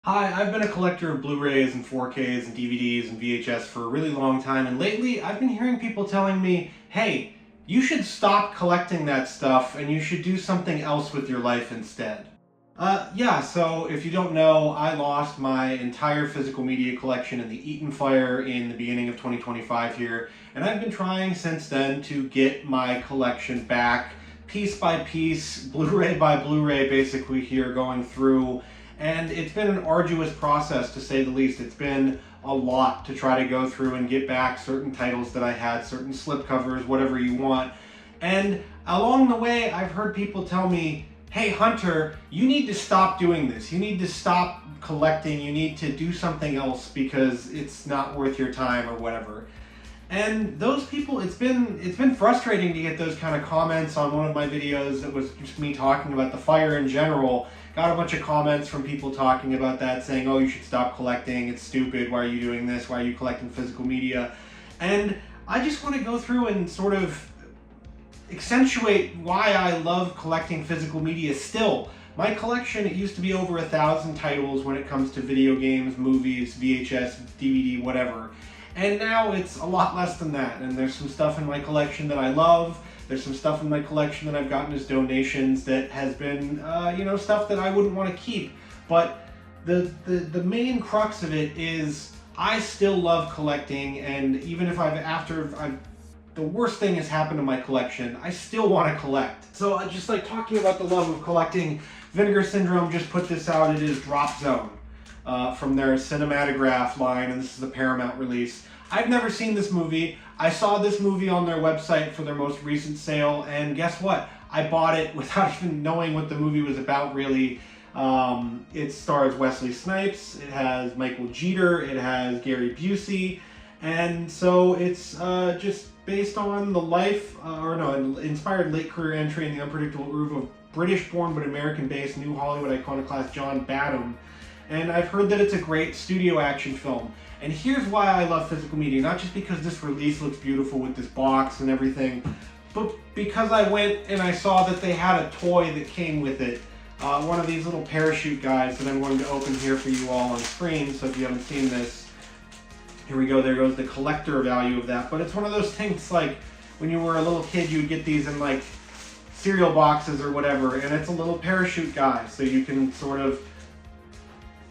Hi, I've been a collector of Blu-rays and 4Ks and DVDs and VHS for a really long time, and lately I've been hearing people telling me, hey, you should stop collecting that stuff and you should do something else with your life instead. Yeah, so if you don't know, I lost my entire physical media collection in the Eaton fire in the beginning of 2025 here, and I've been trying since then to get my collection back, piece by piece, Blu-ray by Blu-ray, basically here going through. And it's been an arduous process, to say the least. It's been a lot to try to go through and get back certain titles that I had, certain slipcovers, whatever you want. And along the way, I've heard people tell me, hey, Hunter, you need to stop doing this. You need to stop collecting. You need to do something else because it's not worth your time or whatever. And those people, it's been frustrating to get those kind of comments on one of my videos that was just me talking about the fire in general. Got a bunch of comments from people talking about that, saying, oh, you should stop collecting, it's stupid, why are you doing this, why are you collecting physical media? And I just want to go through and sort of accentuate why I love collecting physical media still. My collection, it used to be over 1,000 titles when it comes to video games, movies, VHS, DVD, whatever. And now it's a lot less than that, and there's some stuff in my collection that I love. There's some stuff in my collection that I've gotten as donations that has been, stuff that I wouldn't want to keep. But the main crux of it is I still love collecting, and even if the worst thing has happened to my collection, I still want to collect. So I just like talking about the love of collecting. Vinegar Syndrome just put this out. It is Drop Zone. From their Cinematograph line, and this is a Paramount release. I've never seen this movie. I saw this movie on their website for their most recent sale, and guess what? I bought it without even knowing what the movie was about, really. It stars Wesley Snipes, it has Michael Jeter, it has Gary Busey, and so it's just based on the life, inspired late career entry in the unpredictable groove of British-born but American-based new Hollywood iconoclast John Badham. And I've heard that it's a great studio action film. And here's why I love physical media, not just because this release looks beautiful with this box and everything, but because I went and I saw that they had a toy that came with it. One of these little parachute guys that I'm going to open here for you all on screen, so if you haven't seen this, here we go, there goes the collector value of that. But it's one of those things like when you were a little kid, you would get these in like cereal boxes or whatever, and it's a little parachute guy, so you can sort of,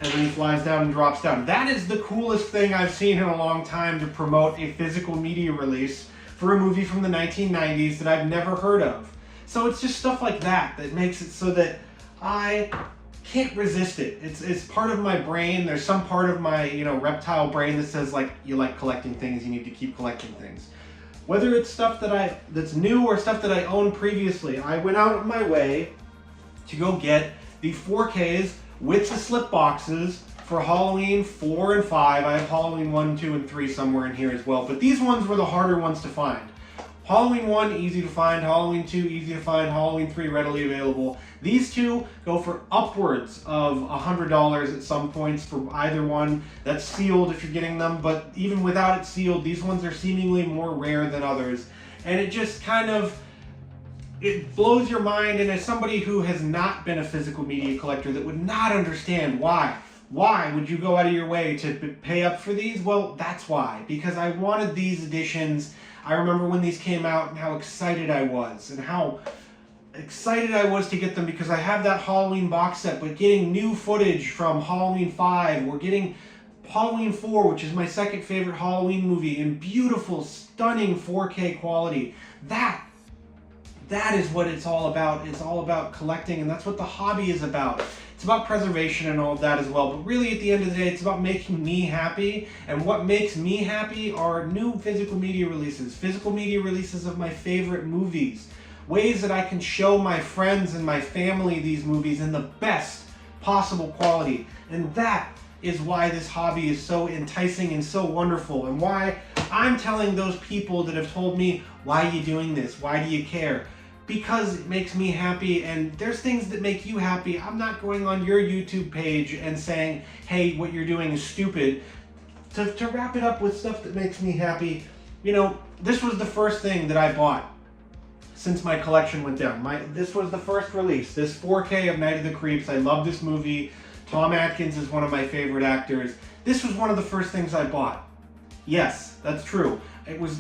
and then he flies down and drops down. That is the coolest thing I've seen in a long time to promote a physical media release for a movie from the 1990s that I've never heard of. So it's just stuff like that that makes it so that I can't resist it. It's part of my brain. There's some part of my reptile brain that says, like, you like collecting things, you need to keep collecting things. Whether it's stuff that's new or stuff that I owned previously, I went out of my way to go get the 4Ks with the slip boxes for Halloween 4 and 5. I have Halloween 1, 2, and 3 somewhere in here as well, but these ones were the harder ones to find. Halloween 1, easy to find. Halloween 2, easy to find. Halloween 3, readily available. These two go for upwards of $100 at some points for either one. That's sealed if you're getting them, but even without it sealed, these ones are seemingly more rare than others. And it just kind of, it blows your mind, and as somebody who has not been a physical media collector that would not understand why would you go out of your way to pay up for these? Well, that's why, because I wanted these editions. I remember when these came out and how excited I was, and how excited I was to get them because I have that Halloween box set, but getting new footage from Halloween 5, or getting Halloween 4, which is my second favorite Halloween movie, in beautiful, stunning 4K quality. That is what it's all about. It's all about collecting, and that's what the hobby is about. It's about preservation and all of that as well, but really at the end of the day, it's about making me happy, and what makes me happy are new physical media releases of my favorite movies, ways that I can show my friends and my family these movies in the best possible quality. And that is why this hobby is so enticing and so wonderful, and why I'm telling those people that have told me, why are you doing this? Why do you care? Because it makes me happy, and there's things that make you happy. I'm not going on your YouTube page and saying, hey, what you're doing is stupid. To wrap it up with stuff that makes me happy, this was the first thing that I bought since my collection went down. This was the first release, this 4K of Night of the Creeps. I love this movie. Tom Atkins is one of my favorite actors. This was one of the first things I bought. Yes, that's true. It was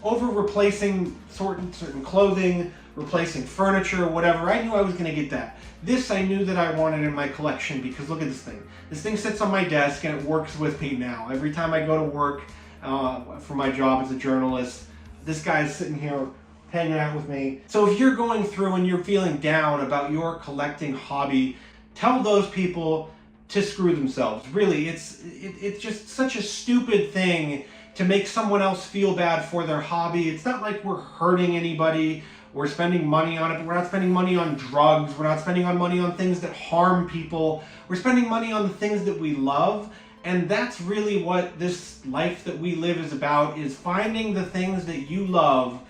over replacing certain clothing, replacing furniture, whatever. I knew I was going to get that. This I knew that I wanted in my collection because look at this thing. This thing sits on my desk and it works with me now. Every time I go to work for my job as a journalist, this guy's sitting here hanging out with me. So if you're going through and you're feeling down about your collecting hobby, tell those people to screw themselves. Really, it's just such a stupid thing to make someone else feel bad for their hobby. It's not like we're hurting anybody. We're spending money on it, but we're not spending money on drugs. We're not spending money on things that harm people. We're spending money on the things that we love. And that's really what this life that we live is about, is finding the things that you love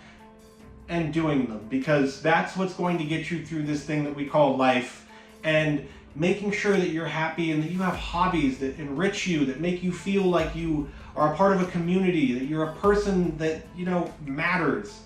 and doing them, because that's what's going to get you through this thing that we call life, and making sure that you're happy and that you have hobbies that enrich you, that make you feel like you are a part of a community, that you're a person that, you know, matters.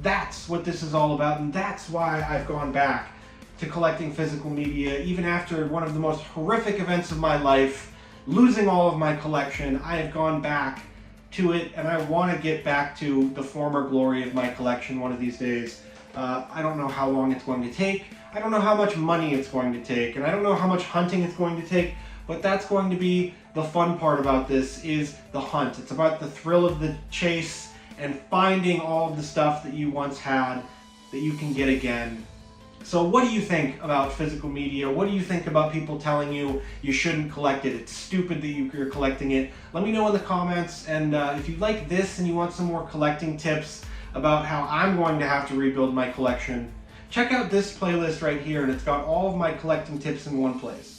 That's what this is all about, and that's why I've gone back to collecting physical media. Even after one of the most horrific events of my life, losing all of my collection, I have gone back to it, and I want to get back to the former glory of my collection one of these days. I don't know how long it's going to take. I don't know how much money it's going to take, and I don't know how much hunting it's going to take, but that's going to be the fun part about this, is the hunt. It's about the thrill of the chase and finding all of the stuff that you once had that you can get again. So what do you think about physical media? What do you think about people telling you you shouldn't collect it? It's stupid that you're collecting it. Let me know in the comments, and if you like this and you want some more collecting tips about how I'm going to have to rebuild my collection, check out this playlist right here, and it's got all of my collecting tips in one place.